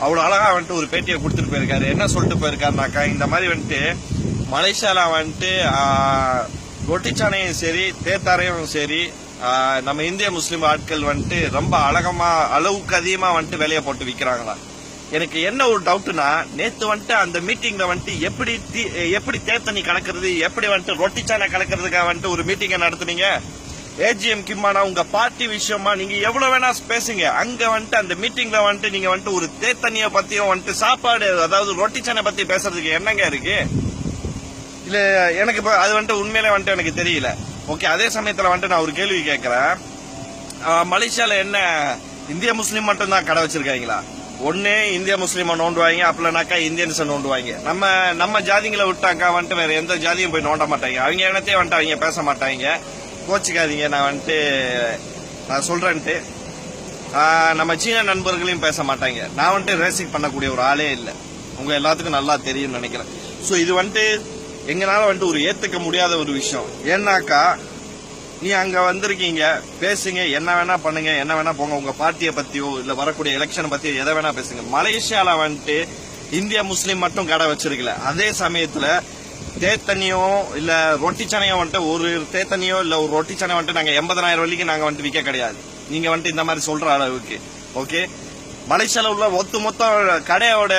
அவ்வளவு அழகா வந்துட்டு ஒரு பேட்டியை கொடுத்துட்டு போயிருக்காரு. என்ன சொல்லிட்டு போயிருக்காருனாக்கா, இந்த மாதிரி வந்துட்டு மலேசியால வந்துட்டு ரொட்டிச்சானையும் சரி தேத்தாரையும் சரி நம்ம இந்திய முஸ்லீம் ஆட்கள் வந்துட்டு ரொம்ப அளவுக்கு அதிகமா வந்துட்டு வேலையை போட்டு விக்கிறாங்களா. எனக்கு என்ன ஒரு டவுட்னா, நேத்து வந்துட்டு அந்த மீட்டிங்ல வந்துட்டு எப்படி தேத்தண்ணி கலக்கிறது, எப்படி வந்துட்டு ரொட்டிச்சானை கலக்கிறதுக்காக வந்துட்டு ஒரு மீட்டிங்கை நடத்துனீங்க. ஏஜிஎம் கிம்மானா உங்க பார்ட்டி விஷயமா நீங்க எவ்வளவு வேணா பேசுங்க. அங்க வந்துட்டு அந்த மீட்டிங்ல வந்துட்டு நீங்க வந்துட்டு ஒரு தேத்தண்ணிய பத்தியும் வந்துட்டு சாப்பாடு, அதாவது ரொட்டிச்சானை பத்தி பேசுறதுக்கு என்னங்க இருக்கு? இல்ல எனக்கு அது வந்துட்டு உண்மையிலே வந்துட்டு எனக்கு தெரியல. ஓகே, அதே சமயத்துல வந்துட்டு நான் ஒரு கேள்வி கேட்கிறேன். மலேசியால என்ன இந்திய முஸ்லீம் மட்டும் தான் கடை வச்சிருக்காங்களா? ஒன்னு இந்திய முஸ்லீமை நோண்டுவாங்க, அப்படின்னாக்கா இந்தியன்ஸை நோண்டுவாங்க. நம்ம ஜாதிங்களை விட்டாக்கா வந்துட்டு வேற எந்த ஜாதியும் போய் நோண்ட மாட்டாங்க. அவங்க இனத்தையே வந்துட்டு அவங்க பேச மாட்டாங்க. கோச்சிக்காதீங்க, நான் சொல்றேன்ட்டு. நம்ம சீன நண்பர்களையும் பேச மாட்டாங்க. நான் வந்துட்டு ரேசிங் பண்ணக்கூடிய ஒரு ஆளே இல்லை, உங்க எல்லாத்துக்கும் நல்லா தெரியும்னு நினைக்கிறேன். சோ இது வந்துட்டு எங்களால வந்துட்டு ஒரு ஏத்துக்க முடியாத ஒரு விஷயம். ஏன்னாக்கா நீ அங்க வந்திருக்கீங்க, பேசுங்க, என்ன வேணா பண்ணுங்க, என்ன வேணா போங்க, உங்க பார்ட்டியை பத்தியோ இல்ல வரக்கூடிய எலெக்ஷன் பத்தியோ எதை வேணா பேசுங்க. மலேசியால வந்துட்டு இந்திய முஸ்லீம் மட்டும் கடை வச்சிருக்கல. அதே சமயத்துல தேத்தண்ணியோ இல்ல ரொட்டிச்சானையோ வந்துட்டு ஒரு தேத்தண்ணியோ இல்ல ஒரு ரொட்டிச்சானை வந்துட்டு நாங்க 80,000 வரைக்கும் நாங்க வந்துட்டு விற்க கிடையாது. நீங்க வந்துட்டு இந்த மாதிரி சொல்ற அளவுக்கு ஓகே. மலேசியால உள்ள ஒட்டுமொத்த கடையோட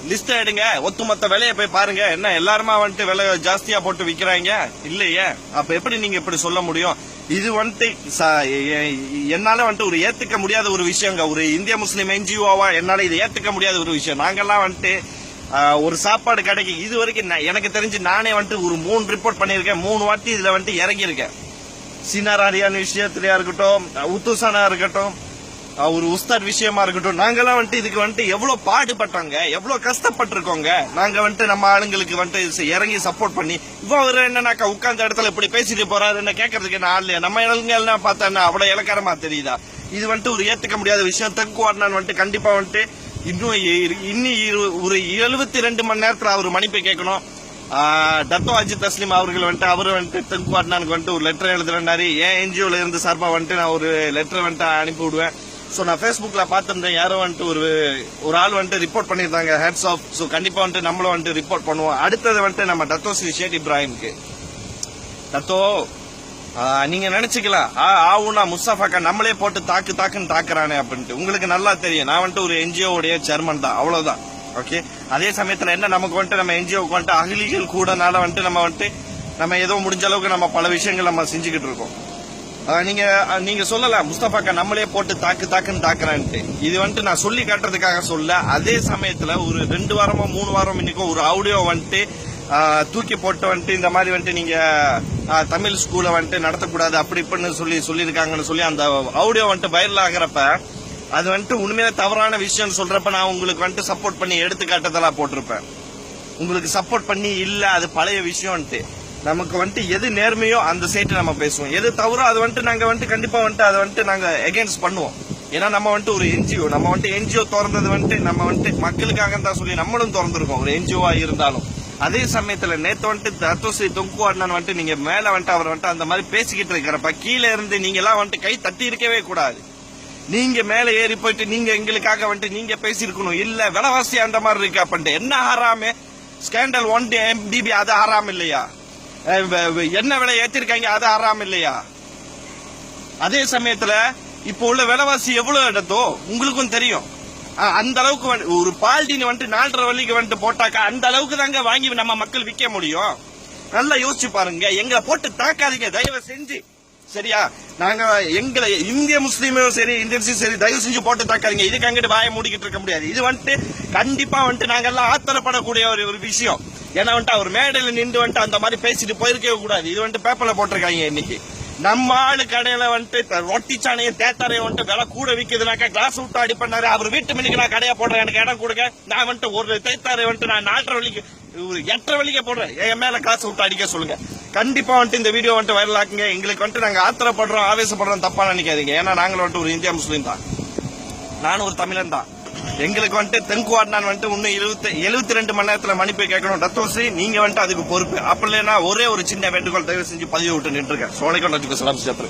லிஸ்ட் எடுங்க, ஒட்டுமொத்த விலையை போய் பாருங்க. என்ன எல்லாருமா வந்துட்டு விலை ஜாஸ்தியா போட்டு விக்கிறாங்க இல்லையே? அப்ப எப்படி நீங்க இப்படி சொல்ல முடியும்? இது வந்துட்டு என்னால வந்துட்டு ஒரு ஏத்துக்க முடியாத ஒரு விஷயங்க. ஒரு இந்திய முஸ்லீம் என்ஜிஓவா என்னால இதை ஏத்துக்க முடியாத ஒரு விஷயம். நாங்கெல்லாம் வந்துட்டு ஒரு சாப்பாடு கடைக்கு இது வரைக்கும் எனக்கு தெரிஞ்சு நானே வந்துட்டு ஒரு 3 ரிப்போர்ட் பண்ணிருக்கேன். 3 வாட்டி இதுல வந்துட்டு இறங்கி இருக்கேன். சீனாரியான விஷயத்திலயா இருக்கட்டும், உத்துசானா இருக்கட்டும், ஒரு உஸ்தாத் விஷயமா இருக்கட்டும், நாங்கெல்லாம் வந்துட்டு இதுக்கு வந்துட்டு எவ்வளவு பாடுபட்டோங்க, எவ்வளவு கஷ்டப்பட்டிருக்கோங்க. நாங்க வந்துட்டு நம்ம ஆளுங்களுக்கு வந்துட்டு இறங்கி சப்போர்ட் பண்ணி இவர் என்னன்னாக்கா உட்கார்ந்த இடத்துல இப்படி பேசிட்டு போறாரு என்ன கேட்கறதுக்கு என்ன ஆள் இல்லையா? நம்ம இளங்க பார்த்தா என்ன அவ்வளவு இலக்காரமா தெரியுதா? இது வந்துட்டு ஒரு ஏத்துக்க முடியாத விஷயம். தெங்கு அட்னான் வந்துட்டு கண்டிப்பா வந்துட்டு இன்னும் ஒரு 72 மணி நேரத்துல அவர் மன்னிப்பு கேட்கணும். டத்தோ அஜித் தஸ்லீம் அவர்கள் வந்துட்டு அவரு வந்துட்டு தெங்கு அட்னானுக்கு வந்துட்டு ஒரு லெட்டர் எழுதுறாரு. ஏன் என்ஜிஓல இருந்து சார்பா வந்துட்டு நான் ஒரு லெட்டர் வந்துட்டு அனுப்பி விடுவேன். சோ நான் பேஸ்புக்ல பாத்திருந்தேன், யாரோ வந்துட்டு ஒரு ஆள் வந்துட்டு ரிப்போர்ட் பண்ணிருந்தாங்க, ஹேட்ஸ் ஆஃப். சோ கண்டிப்பா வந்துட்டு நம்மளும் வந்துட்டு ரிப்போர்ட் பண்ணுவோம். அடுத்தது வந்துட்டு நம்ம டத்தோ ஸ்ரீ ஷேக் இப்ராஹிம்க்கு, டத்தோ நீங்க நினைச்சுக்கலாம் ஆவுனா முஸ்தபாக்கா நம்மளே போட்டு தாக்குன்னு தாக்குறானே அப்படின்ட்டு. உங்களுக்கு நல்லா தெரியும், நான் வந்துட்டு ஒரு என்ஜிஓ உடைய சேர்மன் தான், அவ்வளவுதான். ஓகே, அதே சமயத்துல என்ன நமக்கு வந்துட்டு நம்ம என்ஜிஓக்கு வந்துட்டு அகலிகள் கூடனால வந்துட்டு நம்ம ஏதோ முடிஞ்ச அளவுக்கு நம்ம பல விஷயங்கள் நம்ம செஞ்சுக்கிட்டு இருக்கோம். நீங்க சொல்லலாம் முஸ்தபாக்கா நம்மளே போட்டு தாக்குன்னு தாக்குறான்ட்டு. இது வந்துட்டு நான் சொல்லி காட்டுறதுக்காக சொல்ல. அதே சமயத்துல ஒரு 2 வாரமோ 3 வாரம் இன்னைக்கும் ஒரு ஆடியோ வந்துட்டு தூக்கி போட்டு வந்துட்டு இந்த மாதிரி வந்துட்டு நீங்க தமிழ் ஸ்கூலை வந்துட்டு நடத்தக்கூடாது அப்படி இப்படின்னு சொல்லியிருக்காங்கன்னு சொல்லி அந்த ஆடியோ வந்துட்டு வைரல் ஆகிறப்ப அது வந்துட்டு உண்மையில தவறான விஷயம் சொல்றப்ப நான் உங்களுக்கு வந்துட்டு சப்போர்ட் பண்ணி எடுத்துக்காட்டதெல்லாம் போட்டிருப்பேன். உங்களுக்கு சப்போர்ட் பண்ணி இல்ல அது பழைய விஷயம்ட்டு. நமக்கு வந்துட்டு எது நேர்மையோ அந்த சைட்டு நம்ம பேசுவோம், எது தவறோ அது வந்துட்டு நாங்க வந்துட்டு கண்டிப்பா வந்துட்டு அதை வந்துட்டு நாங்க எகென்ஸ்ட் பண்ணுவோம். ஏன்னா நம்ம வந்துட்டு ஒரு என்ஜிஓ, நம்ம வந்துட்டு என்ஜிஓ திறந்தது வந்துட்டு நம்ம வந்துட்டு மக்களுக்காக தான் சொல்லி நம்மளும் திறந்திருக்கோம் ஒரு என்ஜிஓவா இருந்தாலும். அதே சமயத்துல நேத்து வந்துட்டு தத்தோஸ்ரீ தொங்கு அண்ணன் வந்துட்டு நீங்க மேல வந்துட்டு அவர் வந்துட்டு அந்த மாதிரி பேசிக்கிட்டு இருக்கிறப்ப கீழே இருந்து நீங்க எல்லாம் வந்துட்டு கை தட்டி இருக்கவே கூடாது. நீங்க மேல ஏறி போயிட்டு நீங்க எங்களுக்காக வந்துட்டு நீங்க பேசிருக்கணும். இல்ல விலைவாசி அந்த மாதிரி இருக்கு அப்படின்ட்டு என்ன ஹராமே? ஸ்கேண்டல் 1 MBB அது ஹராம் இல்லையா? என்ன விலை ஏத்திருக்காங்க அது ஹராம் இல்லையா? அதே சமயத்துல இப்ப உள்ள விலைவாசி எவ்வளவு எடுத்தோ உங்களுக்கும் தெரியும். அந்த அளவுக்கு ஒரு பால்டீன் வந்துட்டு 4.5 வழிக்கு வந்துட்டு போட்டாக்கா அந்த அளவுக்கு தாங்க வாங்கி நம்ம மக்கள் விற்க முடியும். நல்லா யோசிச்சு பாருங்க. எங்களை போட்டு தாக்காதீங்க தயவு செஞ்சு, சரியா? நாங்க எங்களை இந்திய முஸ்லீமும் சரி இந்தியன்ஸும் சரி தயவு செஞ்சு போட்டு தாக்காதீங்க. இதுக்கு அங்கிட்டு வாயை மூடிக்கிட்டு இருக்க முடியாது. இது வந்துட்டு கண்டிப்பா வந்துட்டு நாங்க எல்லாம் ஆத்திரப்படக்கூடிய ஒரு விஷயம். ஏன்னா வந்துட்டு அவர் மேடையில நின்று வந்துட்டு அந்த மாதிரி பேசிட்டு போயிருக்கவே கூடாது. இது வந்துட்டு பேப்பர்ல போட்டிருக்காங்க. இன்னைக்கு நம்ம ஆளு கடையில வந்துட்டு ரொட்டிச்சானையும் தேத்தாரையும் வந்துட்டு விலை கூட விக்குதுனாக்கா கிளாஸ் விட்டு அடி பண்ணாரு. அவர் வீட்டு மணிக்கு நான் கடையா போடுறேன், எனக்கு இடம் கொடுங்க. நான் வந்துட்டு ஒரு தேத்தாரை வந்துட்டு நான் 4.5 வழிக்கு 8.5 வழிக்கு போடுறேன், என் மேல கிளாஸ் விட்டு அடிக்க சொல்லுங்க. கண்டிப்பா வந்துட்டு இந்த வீடியோ வந்துட்டு வைரல் ஆக்குங்க. எங்களுக்கு வந்துட்டு நாங்க ஆத்திரப்படுறோம் ஆவேசப்படுறோம் தப்பா நினைக்காதீங்க. ஏன்னா நாங்களும் வந்துட்டு ஒரு இந்தியா முஸ்லீம் தான், நானும் ஒரு தமிழன் தான். எங்களுக்கு வந்துட்டு தெங்கு அட்னான் வந்துட்டு இன்னும் 72 மணி நேரத்துல மன்னிப்பு கேட்கணும். டத்தோஸ்ரீ நீங்க வந்துட்டு அதுக்கு பொறுப்பு. அப்படி இல்லைன்னா ஒரே ஒரு சின்ன வேண்டுகோள், தயவு செஞ்சு பதிவு விட்டு நின்றுருக்கேன். சோனைக்கும் நச்சுக்கு சலாம் சேர்த்து